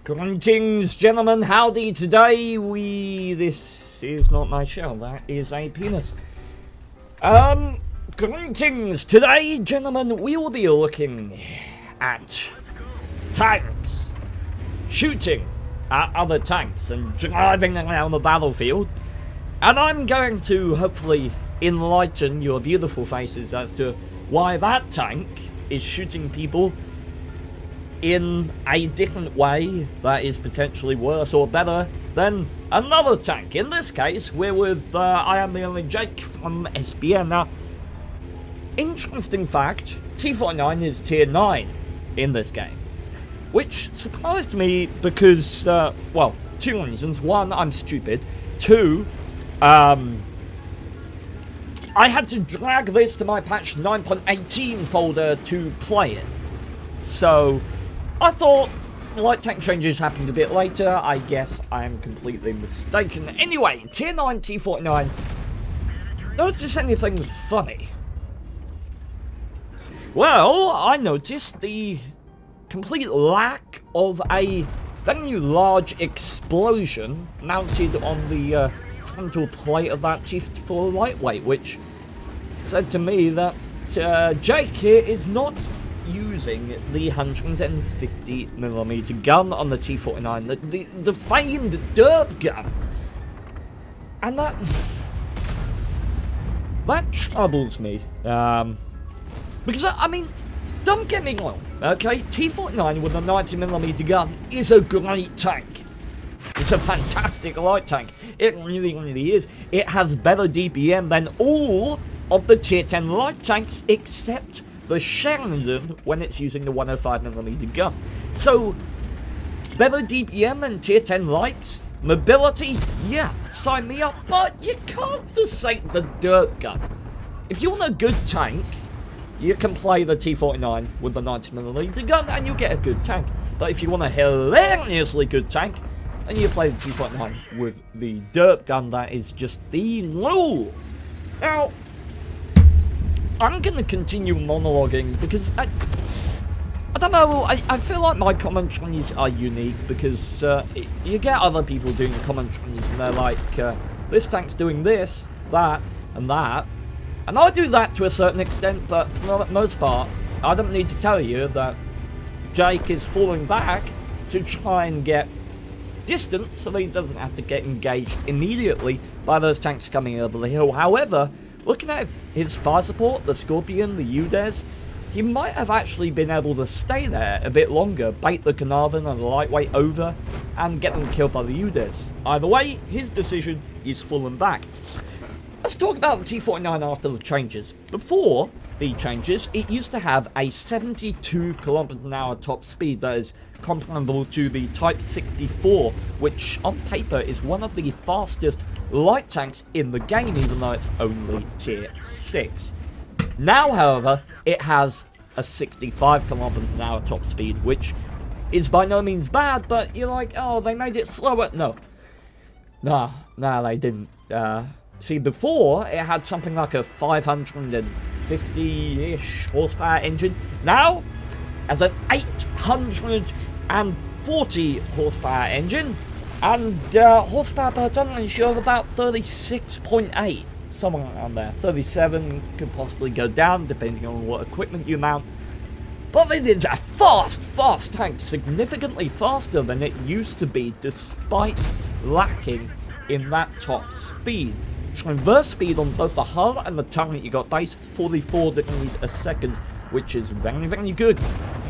Greetings, gentlemen, howdy. Today this is not my shell, that is a penis. Greetings. Today, gentlemen, we will be looking at tanks, shooting at other tanks and driving around the battlefield. And I'm going to hopefully enlighten your beautiful faces as to why that tank is shooting people in a different way that is potentially worse or better than another tank. In this case, we're with I Am The Only Jake from SBN. Now, interesting fact, T49 is tier 9 in this game, which surprised me because, well, two reasons. One, I'm stupid. Two, I had to drag this to my patch 9.18 folder to play it. So I thought light tank changes happened a bit later. I guess I am completely mistaken. Anyway, tier 9 T49. Notice anything funny? Well, I noticed the complete lack of a very large explosion mounted on the frontal plate of that T54 lightweight, which said to me that Jake here is not using the 150mm gun on the T49, the famed derp gun, and that troubles me, because I mean, don't get me wrong, okay, T49 with a 90mm gun is a great tank. It's a fantastic light tank. It really is. It has better DPM than all of the tier 10 light tanks except the Sheridan when it's using the 105mm gun. So, better DPM than tier 10 lights? Mobility? Yeah, sign me up, but you can't forsake the dirt gun. If you want a good tank, you can play the T49 with the 90mm gun and you'll get a good tank. But if you want a hilariously good tank, then you play the T49 with the dirt gun. That is just the rule. Now, I'm going to continue monologuing because I don't know, I feel like my commentaries are unique because you get other people doing commentaries and they're like, this tank's doing this, that, and that. And I do that to a certain extent, but for the most part, I don't need to tell you that Jake is falling back to try and get distance so that he doesn't have to get engaged immediately by those tanks coming over the hill. However, looking at his fire support, the Scorpion, the UDES, he might have actually been able to stay there a bit longer, bait the Carnarvon and the lightweight over, and get them killed by the UDES. Either way, his decision is fallen back. Let's talk about the T49 after the changes. Before the changes, it used to have a 72 km/h top speed that is comparable to the Type 64, which on paper is one of the fastest light tanks in the game, even though it's only tier 6. Now, however, it has a 65 km/h top speed, which is by no means bad, but you're like, oh, they made it slower. No, they didn't. See, before, it had something like a 550-ish horsepower engine. Now, as an 840 horsepower engine, and horsepower per ton ratio of about 36.8, somewhere around there. 37 could possibly go down, depending on what equipment you mount. But it is a fast tank, significantly faster than it used to be, despite lacking in that top speed. Transverse speed on both the hull and the turret you got base, 44 degrees a second, which is very, very good.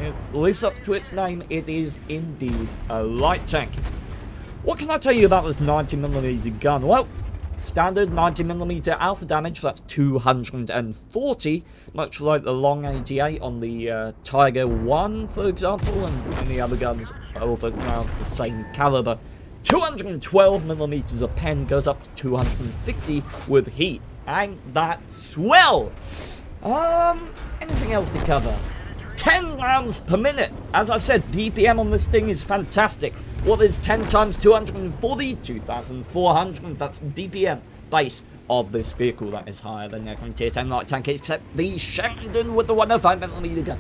It lives up to its name. It is indeed a light tank. What can I tell you about this 90mm gun? Well, standard 90mm alpha damage, that's 240, much like the long 88 on the Tiger 1, for example, and many other guns of around the same caliber. 212mm of pen goes up to 250 with heat. Ain't that swell? Anything else to cover? 10 rounds per minute. As I said, DPM on this thing is fantastic. What is 10 times 240? 2,400. That's DPM base of this vehicle. That is higher than every tier 10 light tank, except the Sheridan with the 105mm gun.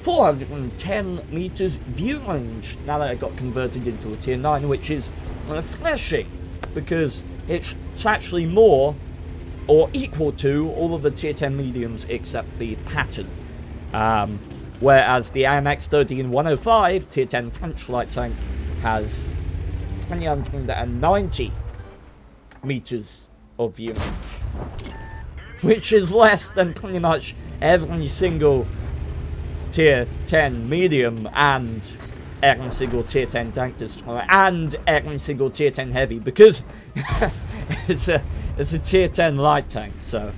410 meters view range, now that it got converted into a tier 9, which is refreshing, because it's actually more or equal to all of the tier 10 mediums except the pattern. Whereas the AMX 13105 tier 10 French light tank has 390 meters of view range, which is less than pretty much every single tier 10 medium and every single tier 10 tank destroyer and every single tier 10 heavy, because it's a tier 10 light tank, so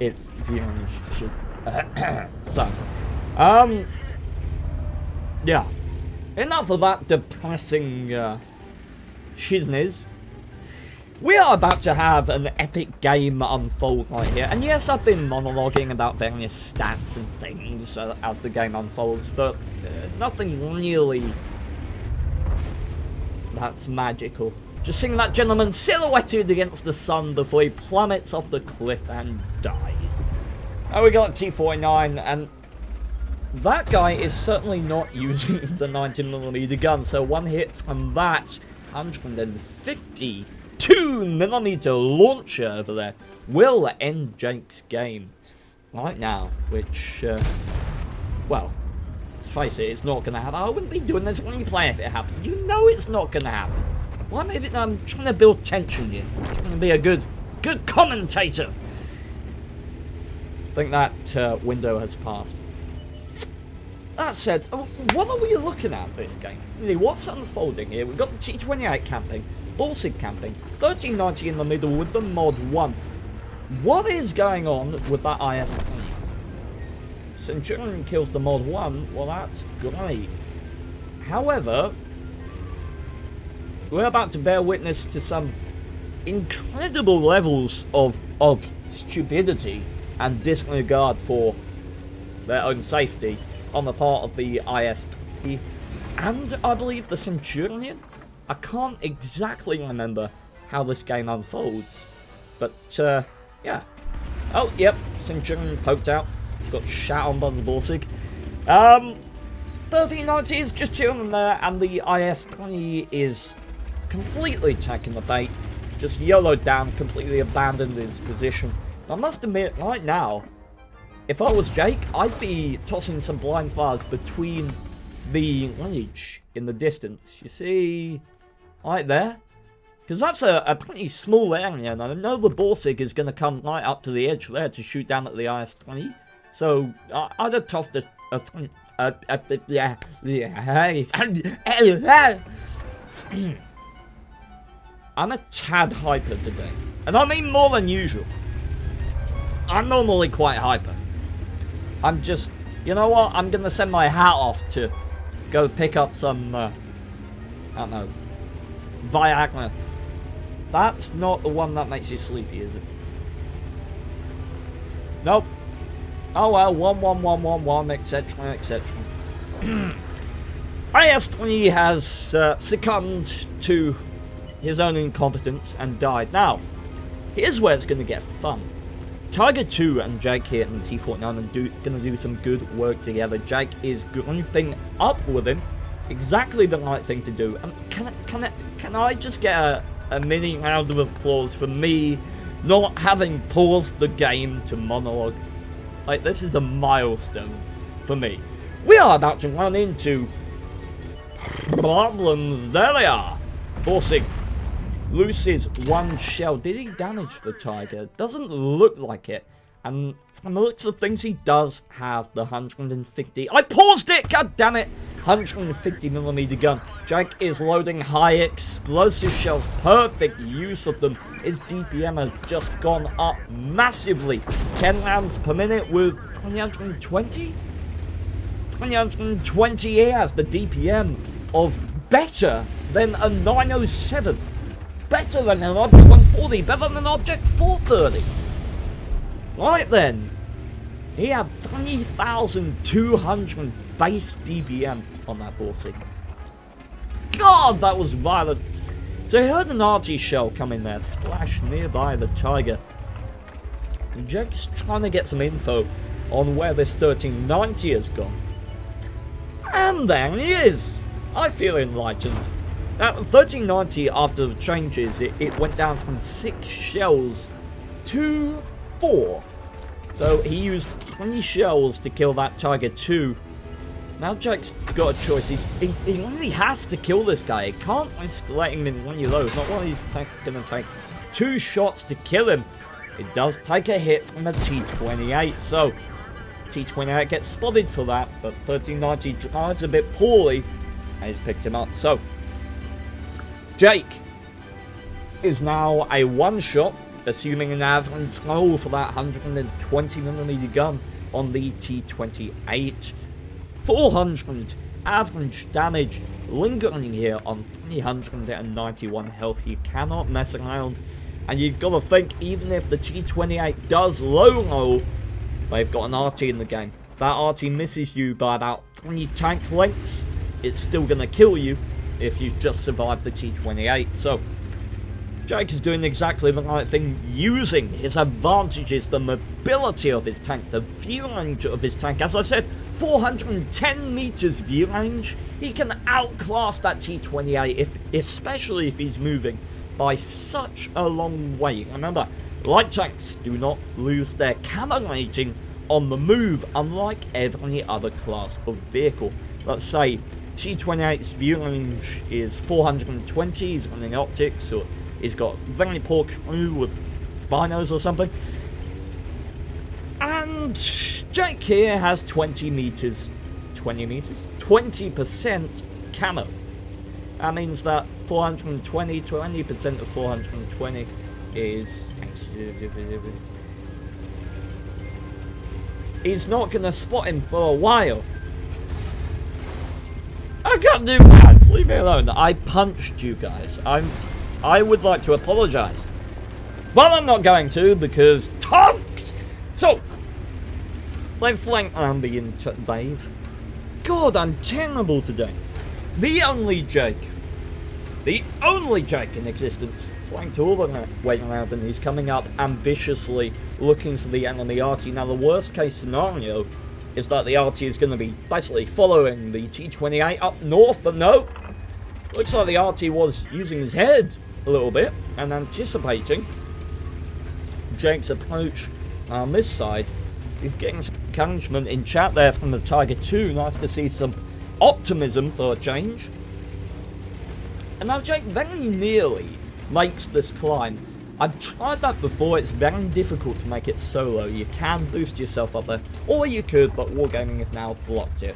its view range should yeah, enough of that depressing shizness. We are about to have an epic game unfold right here. And yes, I've been monologuing about various stats and things as the game unfolds, but nothing really that's magical. Just seeing that gentleman silhouetted against the sun before he plummets off the cliff and dies. Now we got T49, and that guy is certainly not using the 90mm gun, so one hit from that 152mm launcher over there will end Jake's game right now, which, well, let's face it, it's not going to happen. I wouldn't be doing this replay if it happened. You know it's not going to happen. Why maybe I'm trying to build tension here. I'm trying to be a good commentator. I think that window has passed. That said, what are we looking at this game? Really, what's unfolding here? We've got the T28 camping, Bullsig camping, 1390 in the middle with the mod 1. What is going on with that IS-20? Centurion kills the mod 1, well that's great. However, we're about to bear witness to some incredible levels of stupidity and disregard for their own safety on the part of the IS-20 and I believe the Centurion. I can't exactly remember how this game unfolds, but yeah. Oh, yep, Centurion poked out, got shot on by the Bullsig. 1390 is just chilling there, and the IS-20 is completely taking the bait, just YOLO'd down, completely abandoned his position. I must admit, right now, if I was Jake, I'd be tossing some blind fires between the ledge in the distance. You see, right there? Because that's a pretty small area, and I know the Bullsig is going to come right up to the edge there to shoot down at the IS-20. So, I'd have tossed I'm a tad hyper today. And I mean more than usual. I'm normally quite hyper. I'm just, you know what, I'm going to send my hat off to go pick up some, I don't know, Viagra. That's not the one that makes you sleepy, is it? Nope. Oh well, 11111, etc, etc. IS-20 has succumbed to his own incompetence and died. Now, here's where it's going to get fun. Tiger 2 and Jake here in T49 are going to do some good work together. Jake is grouping up with him. Exactly the right thing to do. And can I just get a mini round of applause for me not having paused the game to monologue? Like, this is a milestone for me. We are about to run into problems. There they are. Bullsig loses one shell. Did he damage the Tiger? Doesn't look like it. And from the looks of things, he does have the 150. I paused it! God damn it! 150mm gun. Jake is loading high explosive shells. Perfect use of them. His DPM has just gone up massively. 10 rounds per minute with 320? 320 he has the DPM of better than a 907. Better than an Object 140. Better than an Object 430. Right then. He had 3,200 base DPM on that Bullsig. God, that was violent. So he heard an RT shell come in there, splash nearby the Tiger. And Jake's trying to get some info on where this 1390 has gone. And there he is! I feel enlightened. Now, 1390, after the changes, it went down from 6 shells to 4. So he used 20 shells to kill that Tiger 2. Now Jake's got a choice. He really has to kill this guy. He can't risk letting him in one low. It's not one he's going to take 2 shots to kill him. It does take a hit from a T28. So T28 gets spotted for that. But 1390 drives a bit poorly. And he's picked him up. So Jake is now a 1-shot. Assuming an average roll for that 120mm gun on the T28. 400 average damage lingering here on 391 health. You cannot mess around. And you've got to think, even if the T28 does low roll, they've got an RT in the game. That RT misses you by about 3 tank lengths. It's still going to kill you if you just survive the T28. So Jake is doing exactly the right thing, using his advantages, the mobility of his tank, the view range of his tank. As I said, 410 meters view range. He can outclass that T28, especially if he's moving by such a long way. Remember, light tanks do not lose their camo rating on the move, unlike every other class of vehicle. Let's say T28's view range is 420, he's running optics, or he's got very poor crew with binos or something. And Jake here has 20 meters. 20 meters? 20% camo. That means that 420, 20% of 420 is... He's not going to spot him for a while. I can't do that. Leave me alone. I punched you guys. I would like to apologise. But I'm not going to, because tonks! So, they've flanked around the Dave. God, I'm terrible today. The only Jake in existence, flanked all the way around, and he's coming up ambitiously, looking for the enemy RT. Now, the worst case scenario is that the RT is going to be basically following the T28 up north, but no. Looks like the RT was using his head a little bit and anticipating Jake's approach on this side. He's getting some encouragement in chat there from the Tiger 2. Nice to see some optimism for a change. And now Jake very nearly makes this climb. I've tried that before. It's very difficult to make it solo. You can boost yourself up there, or you could, but Wargaming has now blocked it,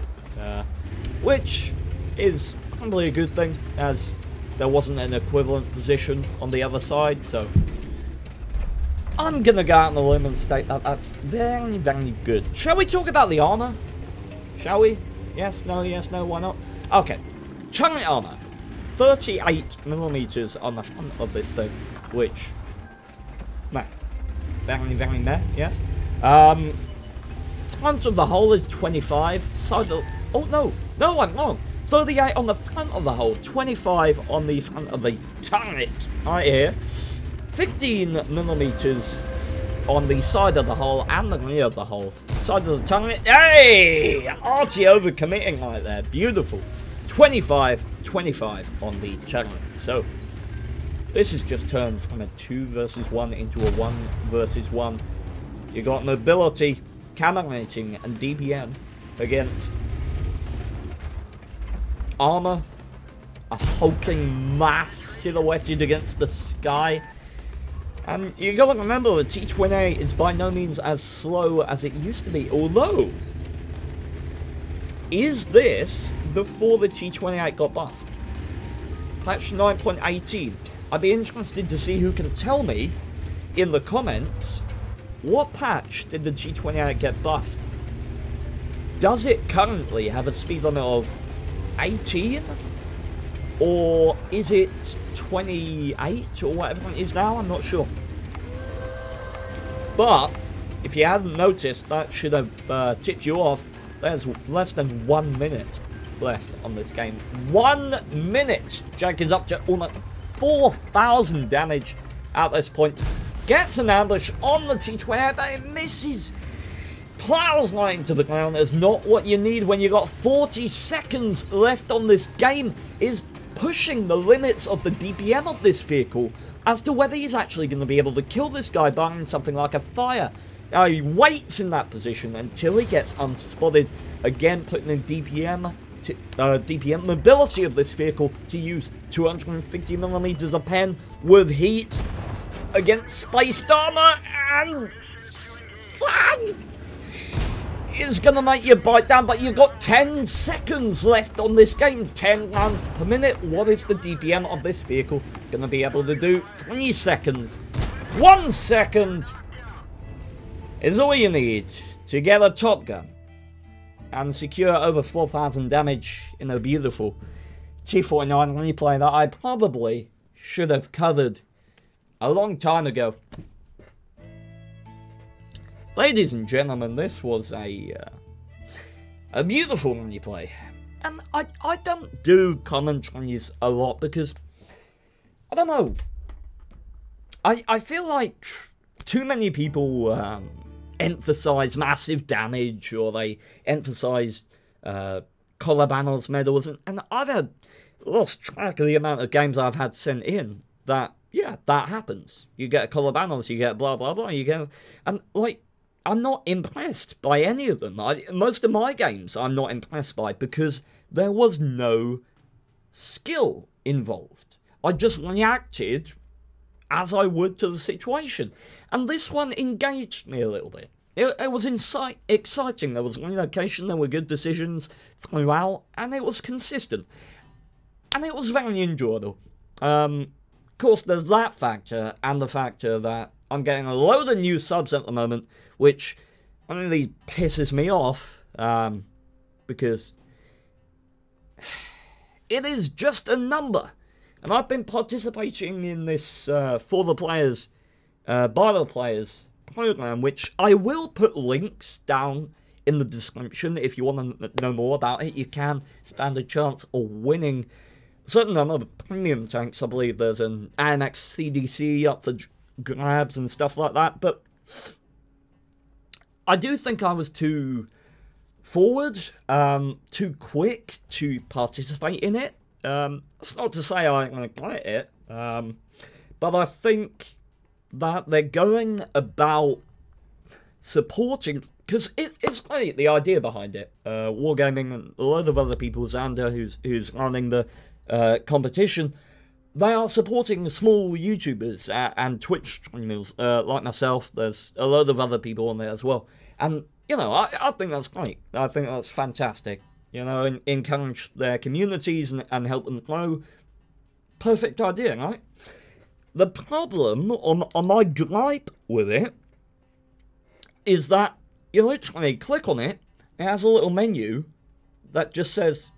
which is probably a good thing, as there wasn't an equivalent position on the other side. So I'm gonna go out on the limb and state that that's very, very good. Shall we talk about the armor? Shall we? Yes, no, why not? Okay, turret armor, 38mm on the front of this thing, which, meh, very, very meh, yes. Front of the hull is 25, side of, oh no, I'm wrong. 38 on the front of the hull, 25 on the front of the turret, right here. 15mm on the side of the hull and the rear of the hull. Side of the turret, hey! RT overcommitting right there, beautiful. 25 on the turret. So, this has just turned from a 2 versus 1 into a 1 versus 1. You got mobility, camo rating, and DPM against armor, a hulking mass silhouetted against the sky. And you gotta remember, the T28 is by no means as slow as it used to be, although, is this before the T28 got buffed? Patch 9.18. I'd be interested to see who can tell me in the comments, what patch did the T28 get buffed? Does it currently have a speed limit of 18? Or is it 28 or whatever it is now? I'm not sure. But if you hadn't noticed, that should have tipped you off. There's less than 1 minute left on this game. 1 minute! Jake is up to almost 4,000 damage at this point. Gets an ambush on the T28, but it misses. plows right into the ground is not what you need when you got 40 seconds left on this game. Is pushing the limits of the DPM of this vehicle as to whether he's actually going to be able to kill this guy by something like a fire. Now he waits in that position until he gets unspotted, again putting in DPM mobility of this vehicle to use 250mm of pen with heat against spaced armor, and that is gonna make you bite down. But you've got 10 seconds left on this game, 10 rounds per minute. What is the DPM of this vehicle gonna be able to do? 3 seconds, 1 second is all you need to get a Top Gun and secure over 4,000 damage in a beautiful T49 replay that I probably should have covered a long time ago. Ladies and gentlemen, this was a beautiful replay. And I don't do commentaries a lot because, I don't know, I feel like too many people emphasize massive damage, or they emphasize collar banners, medals, and I've lost track of the amount of games I've had sent in that, yeah, that happens. You get a collar banners, you get blah blah blah, you get, and like, I'm not impressed by any of them. Most of my games I'm not impressed by because there was no skill involved. I just reacted as I would to the situation. And this one engaged me a little bit. It was exciting. There was relocation, there were good decisions throughout, and it was consistent. And it was very enjoyable. Of course, there's that factor, and the factor that I'm getting a load of new subs at the moment, which really pisses me off, because it is just a number. And I've been participating in this for the players, by the players program, which I will put links down in the description if you want to know more about it. You can stand a chance of winning a certain number of premium tanks. I believe there's an AMX CDC up for grabs and stuff like that, but I do think I was too forward, too quick to participate in it. It's not to say I regret it, but I think that they're going about supporting, because it's like the idea behind it. Wargaming and a lot of other people, Xander, who's running the competition, they are supporting small YouTubers and Twitch streamers like myself. There's a lot of other people on there as well, and you know, I think that's great. I think that's fantastic. You know, encourage their communities and help them grow. Perfect idea, right? The problem, on my gripe with it, is that you literally click on it, it has a little menu that just says,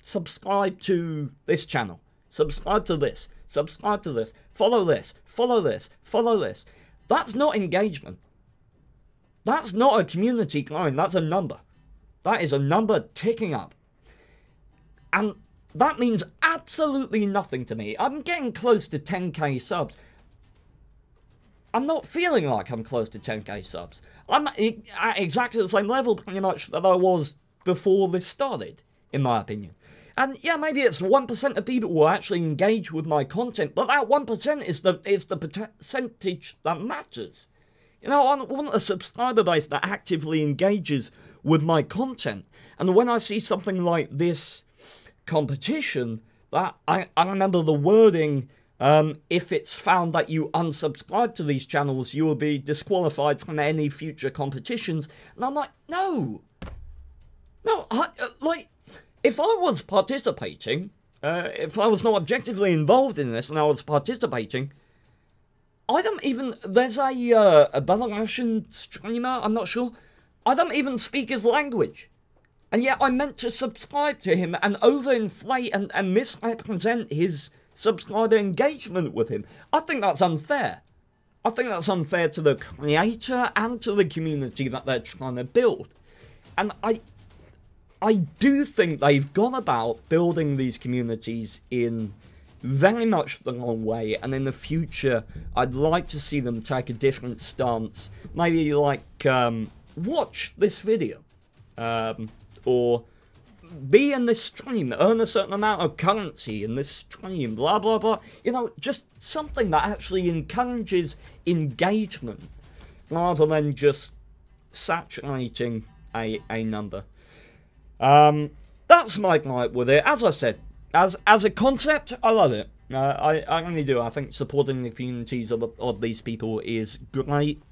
subscribe to this channel, subscribe to this, subscribe to this, follow this, follow this, follow this. That's not engagement. That's not a community growing, that's a number. That is a number ticking up. And that means absolutely nothing to me. I'm getting close to 10k subs. I'm not feeling like I'm close to 10k subs. I'm at exactly the same level pretty much that I was before this started, in my opinion. And yeah, maybe it's 1% of people who actually engage with my content, but that 1% is the percentage that matters. You know, I want a subscriber base that actively engages with my content. And when I see something like this competition, that I remember the wording, if it's found that you unsubscribe to these channels, you will be disqualified from any future competitions. And I'm like, no. No, like, if I was participating, if I was not objectively involved in this and I was participating, I don't even, there's a Belarusian streamer, I'm not sure, I don't even speak his language. And yet I meant to subscribe to him and overinflate and misrepresent his subscriber engagement with him. I think that's unfair. I think that's unfair to the creator and to the community that they're trying to build. And I do think they've gone about building these communities in very much the wrong way, and in the future I'd like to see them take a different stance. Maybe like watch this video, or be in this stream, earn a certain amount of currency in this stream, blah blah blah. You know, just something that actually encourages engagement rather than just saturating a number. That's my gripe with it. As I said, as a concept, I love it. I really do. I think supporting the communities of these people is great.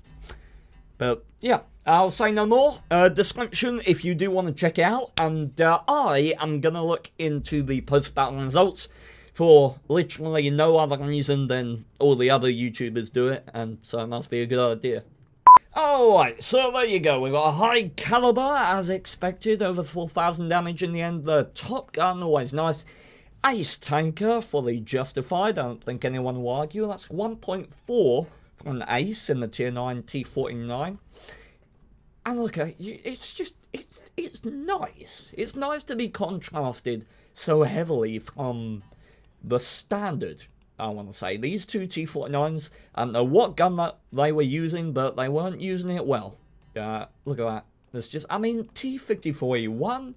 But yeah, I'll say no more. Description if you do want to check it out. And I am going to look into the post-battle results for literally no other reason than all the other YouTubers do it. And so it must be a good idea. Alright, so there you go. We got a high caliber as expected. Over 4,000 damage in the end. The Top Gun, always nice. Ace Tanker, fully justified. I don't think anyone will argue. That's 1.4 for an ace in the tier 9 T49. And look, it's just, it's nice. It's nice to be contrasted so heavily from the standard, I want to say. These two T49s, I don't know what gun that they were using, but they weren't using it well. Look at that. There's just, I mean, T54E1,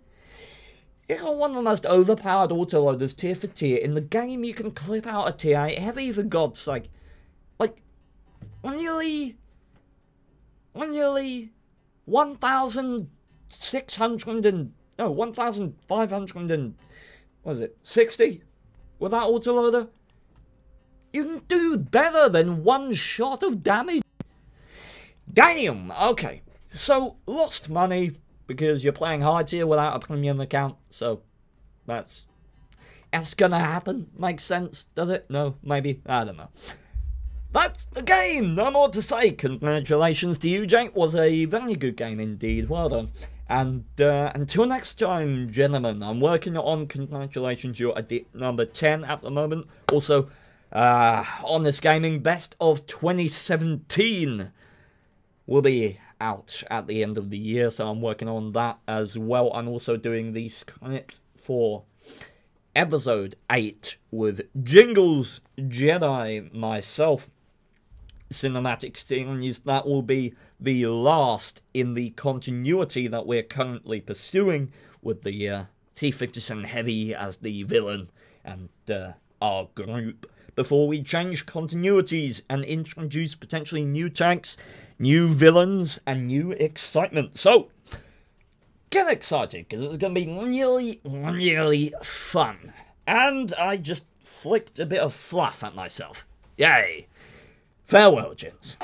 you got one of the most overpowered autoloaders tier for tier. In the game, you can clip out a tier 8 heavy, for God's sake. Like, really 1,600 and, no, 1,500 and, what is it, 60? With that autoloader? You can do better than one shot of damage. Damn, okay. So, lost money because you're playing high tier without a premium account. So, that's gonna happen. Makes sense, does it? No, maybe, I don't know. That's the game! No more to say. Congratulations to you, Jake. Was a very good game indeed. Well done. And until next time, gentlemen, I'm working on congratulations. You're at number 10 at the moment. Also, Honest Gaming Best of 2017 will be out at the end of the year. So I'm working on that as well. I'm also doing the script for episode 8 with Jingles Jedi myself. Cinematic series, that will be the last in the continuity that we're currently pursuing with the T57 Heavy as the villain and our group, before we change continuities and introduce potentially new tanks, new villains, and new excitement. So, get excited, because it's going to be really, really fun. And I just flicked a bit of fluff at myself. Yay! Farewell, gents.